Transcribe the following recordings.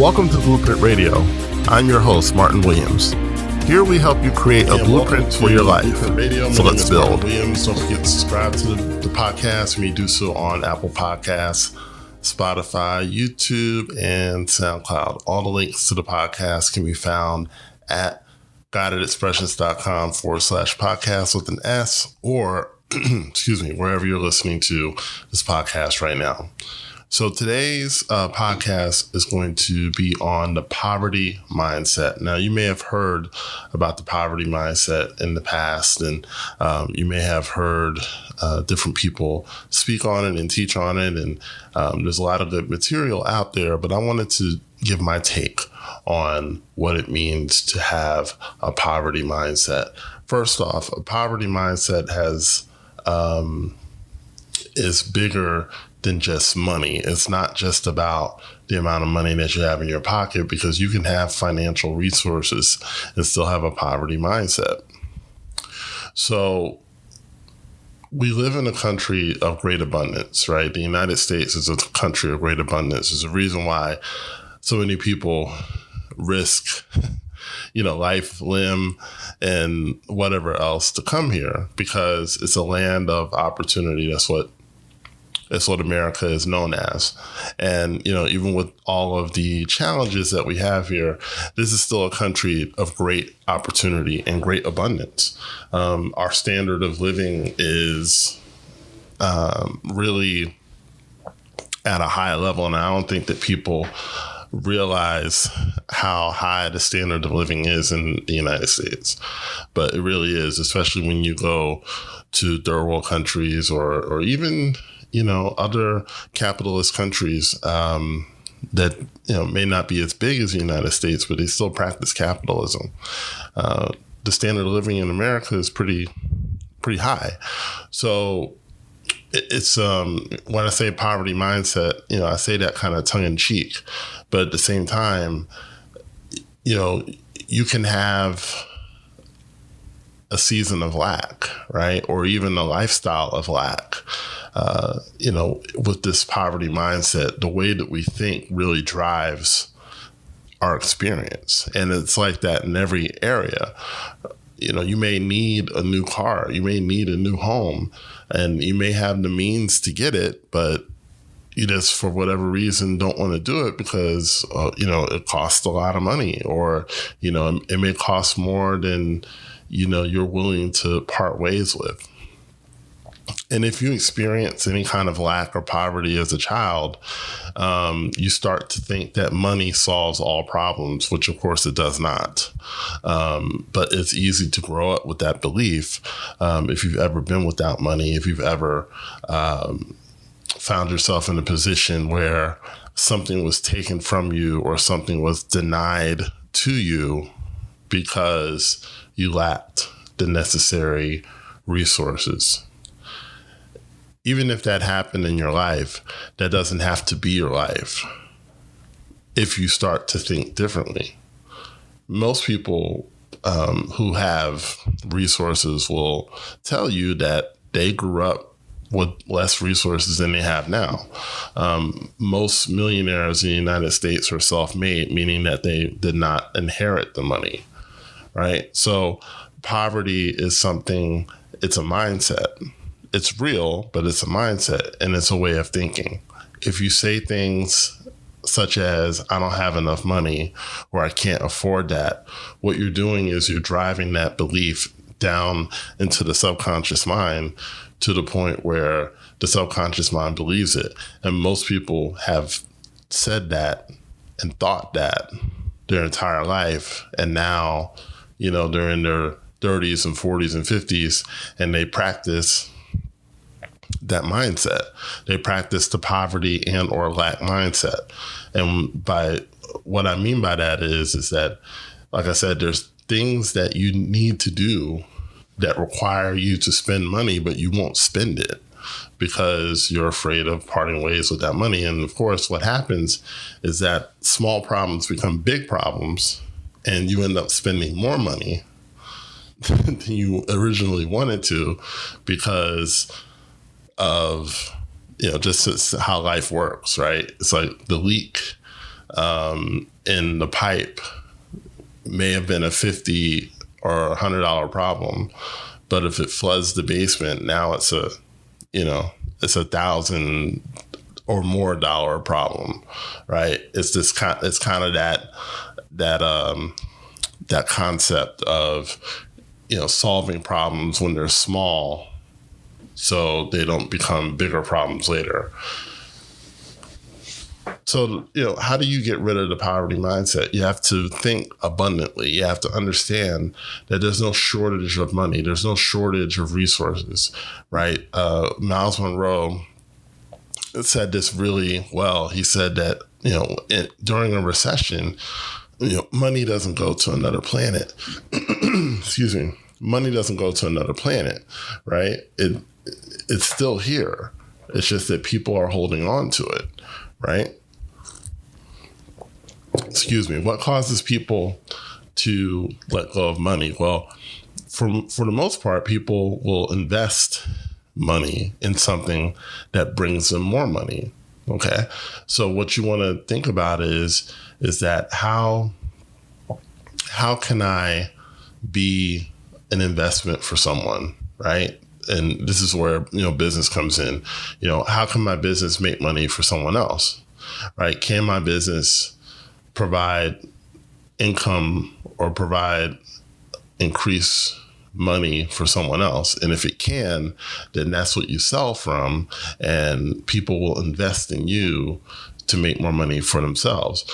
Welcome to Blueprint Radio. I'm your host, Martin Williams. Here we help you create a blueprint for your life. Radio. So let's build. Martin Williams. Don't forget to subscribe to the podcast. You may do so on Apple Podcasts, Spotify, YouTube, and SoundCloud. All the links to the podcast can be found at guidedexpressions.com/podcast with an S, or wherever you're listening to this podcast right now. So today's podcast is going to be on the poverty mindset. Now, you may have heard about the poverty mindset in the past, and you may have heard different people speak on it and teach on it. And there's a lot of good material out there, but I wanted to give my take on what it means to have a poverty mindset. First off, a poverty mindset is bigger than just money. It's not just about the amount of money that you have in your pocket, because you can have financial resources and still have a poverty mindset. So we live in a country of great abundance, right? The United States is a country of great abundance. There's a reason why so many people risk life, limb, and whatever else to come here, because it's a land of opportunity. That's what America is known as. And, even with all of the challenges that we have here, this is still a country of great opportunity and great abundance. Our standard of living is really at a high level. And I don't think that people realize how high the standard of living is in the United States. But it really is, especially when you go to third world countries or even other capitalist countries that may not be as big as the United States, but they still practice capitalism. The standard of living in America is pretty high. So it's when I say poverty mindset, I say that kind of tongue in cheek, but at the same time, you can have a season of lack, right? Or even a lifestyle of lack. With this poverty mindset, the way that we think really drives our experience. And it's like that in every area. You may need a new car, you may need a new home, and you may have the means to get it, but you just, for whatever reason, don't want to do it because, it costs a lot of money, or, it may cost more than, you're willing to part ways with. And if you experience any kind of lack or poverty as a child, you start to think that money solves all problems, which of course it does not. But it's easy to grow up with that belief. If you've ever been without money, if you've ever found yourself in a position where something was taken from you or something was denied to you because you lacked the necessary resources. Even if that happened in your life, that doesn't have to be your life if you start to think differently. Most people who have resources will tell you that they grew up with less resources than they have now. Most millionaires in the United States are self-made, meaning that they did not inherit the money, right? So poverty is something, it's a mindset. It's real, but it's a mindset, and it's a way of thinking. If you say things such as, I don't have enough money, or I can't afford that, what you're doing is you're driving that belief down into the subconscious mind to the point where the subconscious mind believes it. And most people have said that and thought that their entire life. And now, they're in their 30s and 40s and 50s, and they practice that mindset. They practice the poverty and or lack mindset. And by what I mean by that is that, like I said, there's things that you need to do that require you to spend money, but you won't spend it because you're afraid of parting ways with that money. And of course, what happens is that small problems become big problems, and you end up spending more money than you originally wanted to because of, just how life works, right? It's like the leak in the pipe may have been a $50 or $100 problem, but if it floods the basement, now it's a $1,000 or more dollar problem, right? It's kind of that concept of, solving problems when they're small so they don't become bigger problems later. So, how do you get rid of the poverty mindset? You have to think abundantly. You have to understand that there's no shortage of money. There's no shortage of resources, right? Miles Monroe said this really well. He said that, during a recession, money doesn't go to another planet. Excuse me. Money doesn't go to another planet, right? It's still here. It's just that people are holding on to it, right? Excuse me. What causes people to let go of money? Well, for the most part, people will invest money in something that brings them more money. Okay. So what you want to think about is that how can I be an investment for someone, right? And this is where, business comes in. How can my business make money for someone else, right? Can my business provide income or provide increased money for someone else? And if it can, then that's what you sell from, and people will invest in you to make more money for themselves.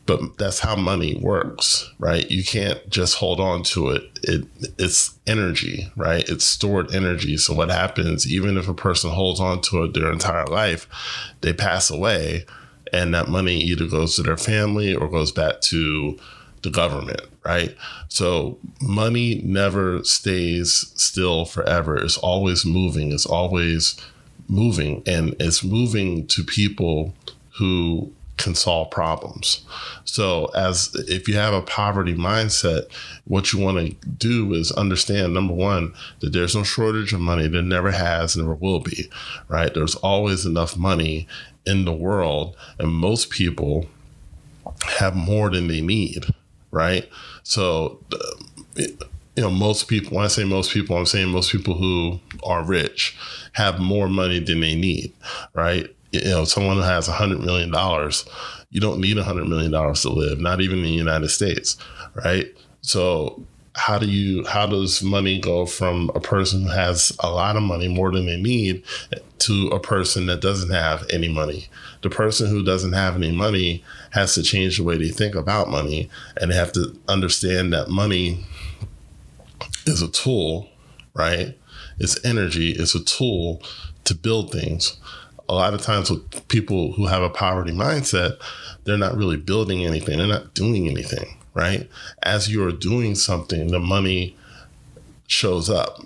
But that's how money works, right? You can't just hold on to it. It's energy, right? It's stored energy. So what happens, even if a person holds on to it their entire life, they pass away, and that money either goes to their family or goes back to the government, right? So money never stays still forever. It's always moving. It's always moving, and it's moving to people who can solve problems. So if you have a poverty mindset, what you want to do is understand, number one, that there's no shortage of money. There never has, never will be, right? There's always enough money in the world, and most people have more than they need, right? So, most people, when I say most people, I'm saying most people who are rich have more money than they need, right? Someone who has $100 million, you don't need $100 million to live, not even in the United States, right? So how does money go from a person who has a lot of money, more than they need, to a person that doesn't have any money? The person who doesn't have any money has to change the way they think about money, and they have to understand that money is a tool, right? It's energy. It's a tool to build things. A lot of times with people who have a poverty mindset, they're not really building anything. They're not doing anything, right? As you're doing something, the money shows up.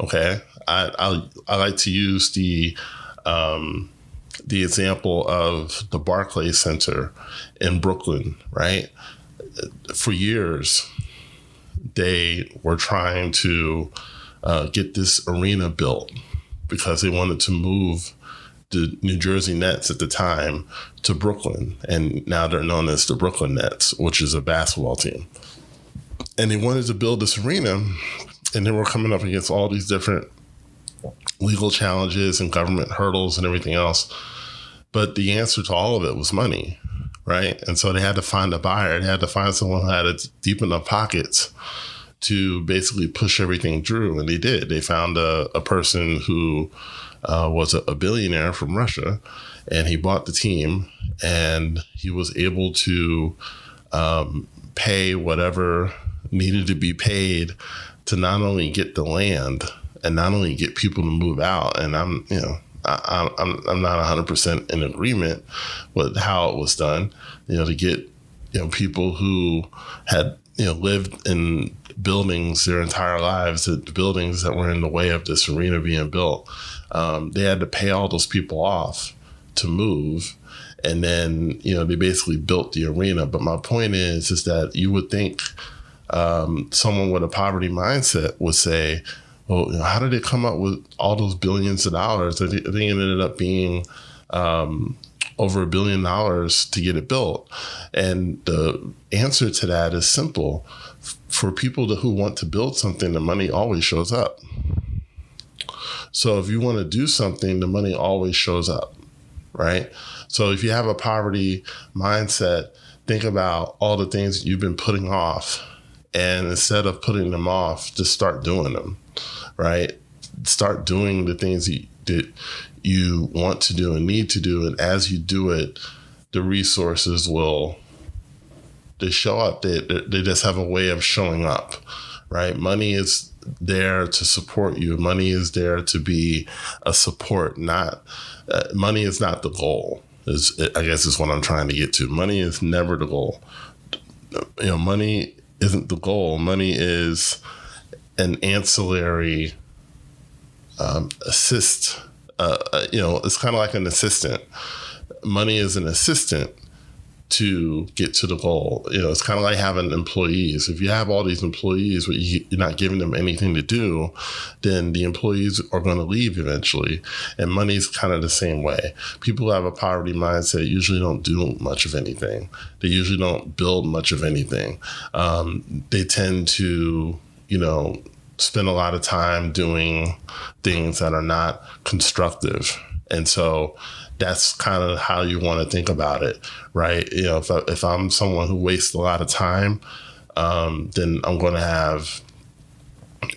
Okay. I like to use the example of the Barclays Center in Brooklyn, right? For years, they were trying to get this arena built because they wanted to move the New Jersey Nets at the time to Brooklyn. And now they're known as the Brooklyn Nets, which is a basketball team. And they wanted to build this arena, and they were coming up against all these different legal challenges and government hurdles and everything else. But the answer to all of it was money, right? And so they had to find a buyer. They had to find someone who had deep enough pockets to basically push everything through. And they did. They found a person who was a billionaire from Russia, and he bought the team, and he was able to pay whatever needed to be paid to not only get the land and not only get people to move out. And I'm not 100% in agreement with how it was done, to get, people who had, lived in buildings their entire lives, the buildings that were in the way of this arena being built. They had to pay all those people off to move. And then, they basically built the arena. But my point is that you would think someone with a poverty mindset would say, well, how did they come up with all those billions of dollars? I think it ended up being over $1 billion to get it built. And the answer to that is simple. For people who want to build something, the money always shows up. So if you want to do something, the money always shows up, right? So if you have a poverty mindset, think about all the things that you've been putting off. And instead of putting them off, just start doing them, right? Start doing the things that you want to do and need to do. And as you do it, the resources they show up. They just have a way of showing up, right? Money is there to support you. Money is there to be a support, money is not the goal, I guess is what I'm trying to get to. Money is never the goal. Money isn't the goal. Money is an ancillary assist. It's kind of like an assistant. Money is an assistant to get to the goal. It's kind of like having employees. If you have all these employees, but you're not giving them anything to do, then the employees are going to leave eventually. And money is kind of the same way. People who have a poverty mindset usually don't do much of anything. They usually don't build much of anything. They tend to, spend a lot of time doing things that are not constructive. And so that's kind of how you want to think about it, right? If I'm someone who wastes a lot of time, then I'm going to have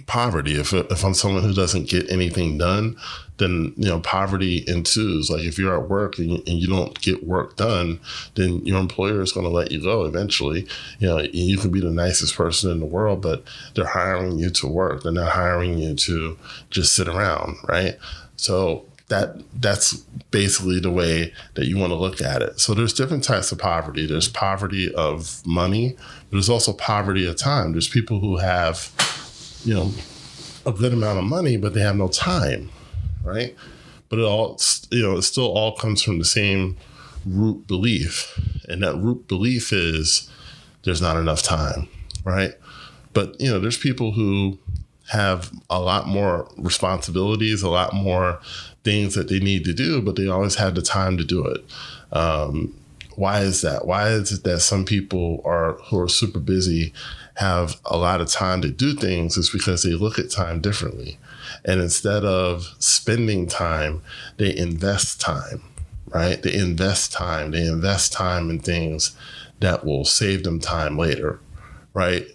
poverty. If I'm someone who doesn't get anything done, then, poverty ensues. Like if you're at work and you don't get work done, then your employer is going to let you go eventually. You can be the nicest person in the world, but they're hiring you to work. They're not hiring you to just sit around, right? So that's basically the way that you want to look at it. So there's different types of poverty. There's poverty of money, but there's also poverty of time. There's people who have, a good amount of money, but they have no time, right? But it still all comes from the same root belief. And that root belief is there's not enough time, right? But, there's people who have a lot more responsibilities, a lot more things that they need to do, but they always had the time to do it. Why is that? Why is it that some people who are super busy have a lot of time to do things? It's because they look at time differently. And instead of spending time, they invest time, right? They invest time in things that will save them time later, right?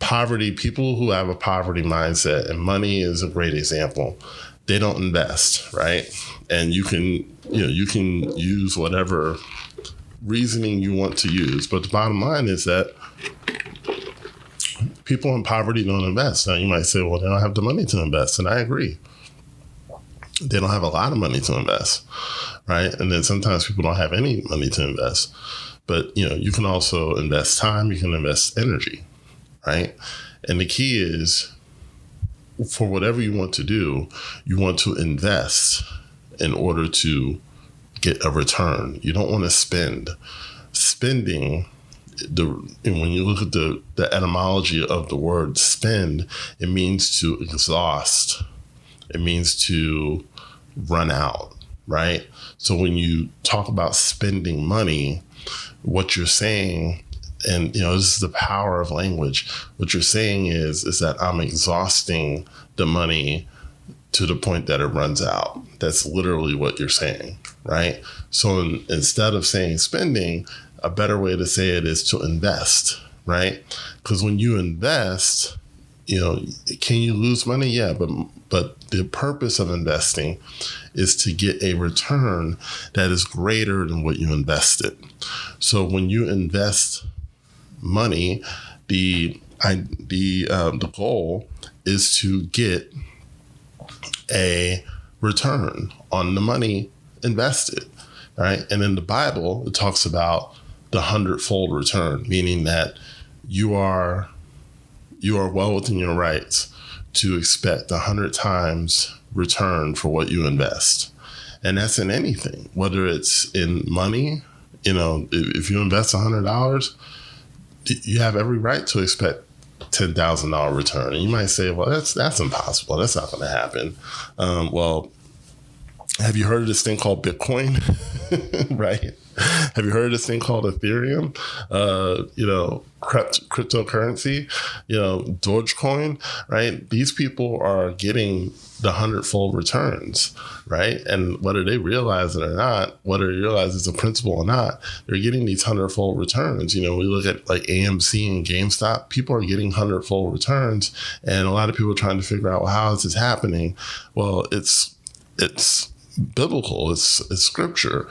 Poverty, people who have a poverty mindset, and money is a great example, they don't invest, right? And you can use whatever reasoning you want to use. But the bottom line is that people in poverty don't invest. Now you might say, well, they don't have the money to invest. And I agree. They don't have a lot of money to invest, right? And then sometimes people don't have any money to invest. But, you can also invest time, you can invest energy, right? And the key is, for whatever you want to do, you want to invest in order to get a return. You don't want to spend. Spending, when you look at the etymology of the word spend, it means to exhaust. It means to run out, right? So when you talk about spending money, what you're saying, and this is the power of language, what you're saying is that I'm exhausting the money to the point that it runs out. That's literally what you're saying, right? So instead of saying spending, a better way to say it is to invest, right? Because when you invest, can you lose money? Yeah, but the purpose of investing is to get a return that is greater than what you invested. So when you invest money, the goal is to get a return on the money invested, right? And in the Bible, it talks about the 100-fold return, meaning that you are well within your rights to expect 100 times return for what you invest. And that's in anything, whether it's in money. If you invest $100, you have every right to expect $10,000 return. And you might say, well, that's impossible. That's not going to happen. Well, Have you heard of this thing called Bitcoin? Right? Have you heard of this thing called Ethereum? Cryptocurrency, Dogecoin, right? These people are getting the 100-fold returns, right? And whether they realize it or not, whether they realize it's a principle or not, they're getting these 100-fold returns. We look at like AMC and GameStop, people are getting 100-fold returns. And a lot of people are trying to figure out, well, how is this happening? Well, it's biblical. It's scripture.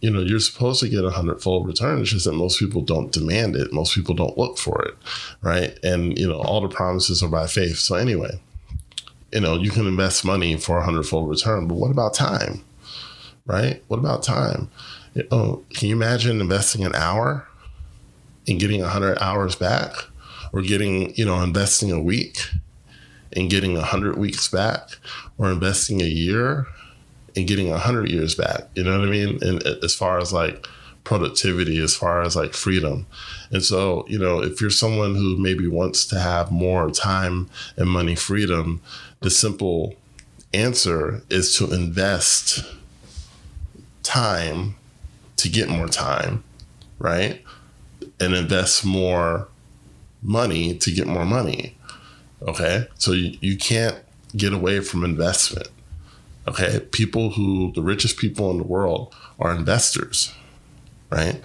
You're supposed to get 100-fold return. It's just that most people don't demand it. Most people don't look for it, right? And all the promises are by faith. So anyway, you can invest money for 100-fold return, but what about time, right? What about time? Can you imagine investing an hour and getting 100 hours back, or investing a week and getting 100 weeks back, or investing a year and getting 100 years back? You know what I mean? And as far as like productivity, as far as like freedom. And so, if you're someone who maybe wants to have more time and money freedom, the simple answer is to invest time to get more time, right? And invest more money to get more money. Okay. So you can't get away from investment. Okay. The richest people in the world are investors, right?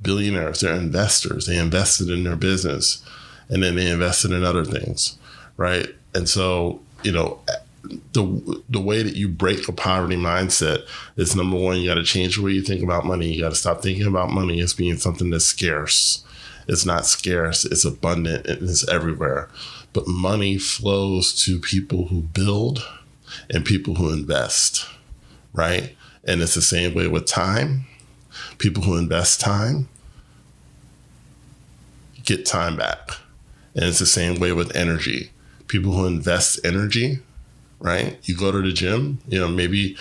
Billionaires, they're investors. They invested in their business, and then they invested in other things, right? And so, the way that you break a poverty mindset is, number one, you got to change the way you think about money. You got to stop thinking about money as being something that's scarce. It's not scarce. It's abundant. It's everywhere. But money flows to people who build and people who invest, right? And it's the same way with time. People who invest time get time back. And it's the same way with energy. People who invest energy, right? You go to the gym, maybe,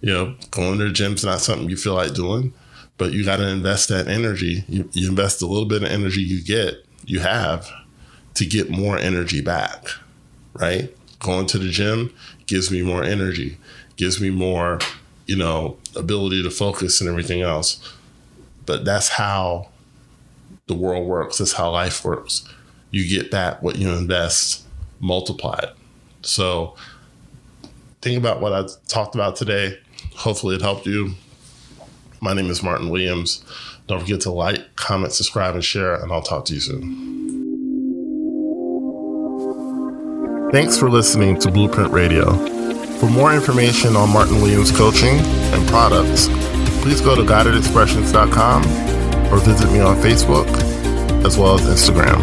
going to the gym's not something you feel like doing, but you got to invest that energy. You invest a little bit of energy you have to get more energy back, right? Going to the gym gives me more energy, gives me more, ability to focus and everything else. But that's how the world works. That's how life works. You get back what you invest multiplied. So think about what I talked about today. Hopefully it helped you. My name is Martin Williams. Don't forget to like, comment, subscribe, and share, and I'll talk to you soon. Thanks for listening to Blueprint Radio. For more information on Martin Williams coaching and products, please go to guidedexpressions.com or visit me on Facebook as well as Instagram.